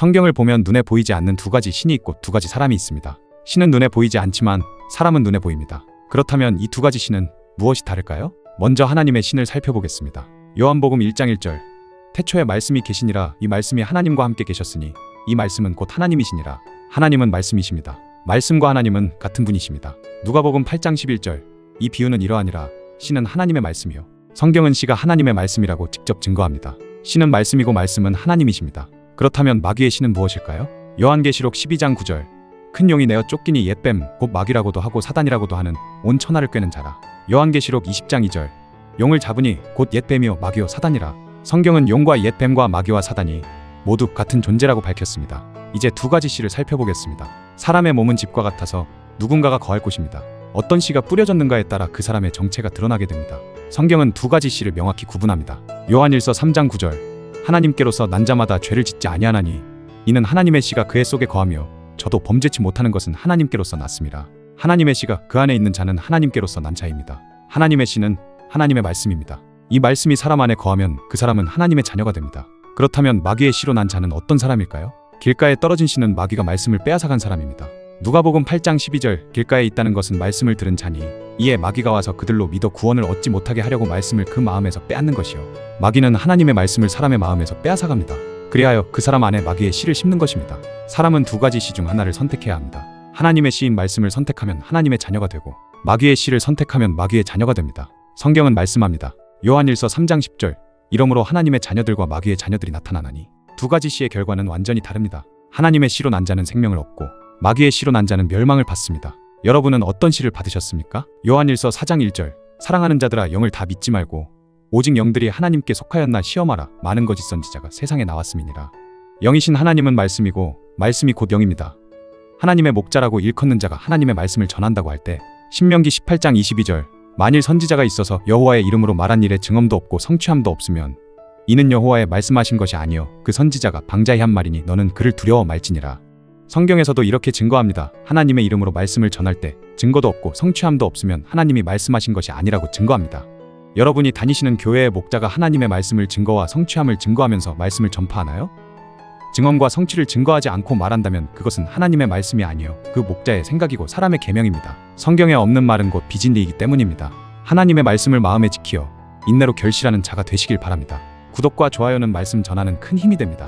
성경을 보면 눈에 보이지 않는 두 가지 신이 있고 두 가지 사람이 있습니다. 신은 눈에 보이지 않지만 사람은 눈에 보입니다. 그렇다면 이 두 가지 신은 무엇이 다를까요? 먼저 하나님의 신을 살펴보겠습니다. 요한복음 1장 1절 태초에 말씀이 계시니라. 이 말씀이 하나님과 함께 계셨으니 이 말씀은 곧 하나님이시니라. 하나님은 말씀이십니다. 말씀과 하나님은 같은 분이십니다. 누가복음 8장 11절 이 비유는 이러하니라. 신은 하나님의 말씀이요 성경은 시가 하나님의 말씀이라고 직접 증거합니다. 신은 말씀이고 말씀은 하나님이십니다. 그렇다면 마귀의 신은 무엇일까요? 요한계시록 12장 9절 큰 용이 내어 쫓기니 옛뱀 곧 마귀라고도 하고 사단이라고도 하는 온 천하를 꿰는 자라. 요한계시록 20장 2절 용을 잡으니 곧 옛뱀이요 마귀요 사단이라. 성경은 용과 옛뱀과 마귀와 사단이 모두 같은 존재라고 밝혔습니다. 이제 두 가지 씨를 살펴보겠습니다. 사람의 몸은 집과 같아서 누군가가 거할 곳입니다. 어떤 씨가 뿌려졌는가에 따라 그 사람의 정체가 드러나게 됩니다. 성경은 두 가지 씨를 명확히 구분합니다. 요한일서 3장 9절 하나님께로서 난 자마다 죄를 짓지 아니하나니 이는 하나님의 씨가 그의 속에 거하며 저도 범죄치 못하는 것은 하나님께로서 났습니다. 하나님의 씨가 그 안에 있는 자는 하나님께로서 난 자입니다. 하나님의 씨는 하나님의 말씀입니다. 이 말씀이 사람 안에 거하면 그 사람은 하나님의 자녀가 됩니다. 그렇다면 마귀의 씨로 난 자는 어떤 사람일까요? 길가에 떨어진 씨는 마귀가 말씀을 빼앗아간 사람입니다. 누가복음 8장 12절 길가에 있다는 것은 말씀을 들은 자니 이에 마귀가 와서 그들로 믿어 구원을 얻지 못하게 하려고 말씀을 그 마음에서 빼앗는 것이요 마귀는 하나님의 말씀을 사람의 마음에서 빼앗아갑니다. 그리하여 그 사람 안에 마귀의 씨를 심는 것입니다. 사람은 두 가지 씨 중 하나를 선택해야 합니다. 하나님의 씨인 말씀을 선택하면 하나님의 자녀가 되고 마귀의 씨를 선택하면 마귀의 자녀가 됩니다. 성경은 말씀합니다. 요한일서 3장 10절 이러므로 하나님의 자녀들과 마귀의 자녀들이 나타나나니 두 가지 씨의 결과는 완전히 다릅니다. 하나님의 씨로 난 자는 생명을 얻고 마귀의 씨로 난 자는 멸망을 받습니다. 여러분은 어떤 씨를 받으셨습니까? 요한일서 4장 1절 사랑하는 자들아 영을 다 믿지 말고 오직 영들이 하나님께 속하였나 시험하라. 많은 거짓 선지자가 세상에 나왔음이니라. 영이신 하나님은 말씀이고 말씀이 곧 영입니다. 하나님의 목자라고 일컫는 자가 하나님의 말씀을 전한다고 할 때 신명기 18장 22절 만일 선지자가 있어서 여호와의 이름으로 말한 일에 증언도 없고 성취함도 없으면 이는 여호와의 말씀하신 것이 아니요 그 선지자가 방자히 한 말이니 너는 그를 두려워 말지니라. 성경에서도 이렇게 증거합니다. 하나님의 이름으로 말씀을 전할 때 증거도 없고 성취함도 없으면 하나님이 말씀하신 것이 아니라고 증거합니다. 여러분이 다니시는 교회의 목자가 하나님의 말씀을 증거와 성취함을 증거하면서 말씀을 전파하나요? 증언과 성취를 증거하지 않고 말한다면 그것은 하나님의 말씀이 아니요 그 목자의 생각이고 사람의 계명입니다. 성경에 없는 말은 곧 비진리이기 때문입니다. 하나님의 말씀을 마음에 지키어 인내로 결실하는 자가 되시길 바랍니다. 구독과 좋아요는 말씀 전하는 큰 힘이 됩니다.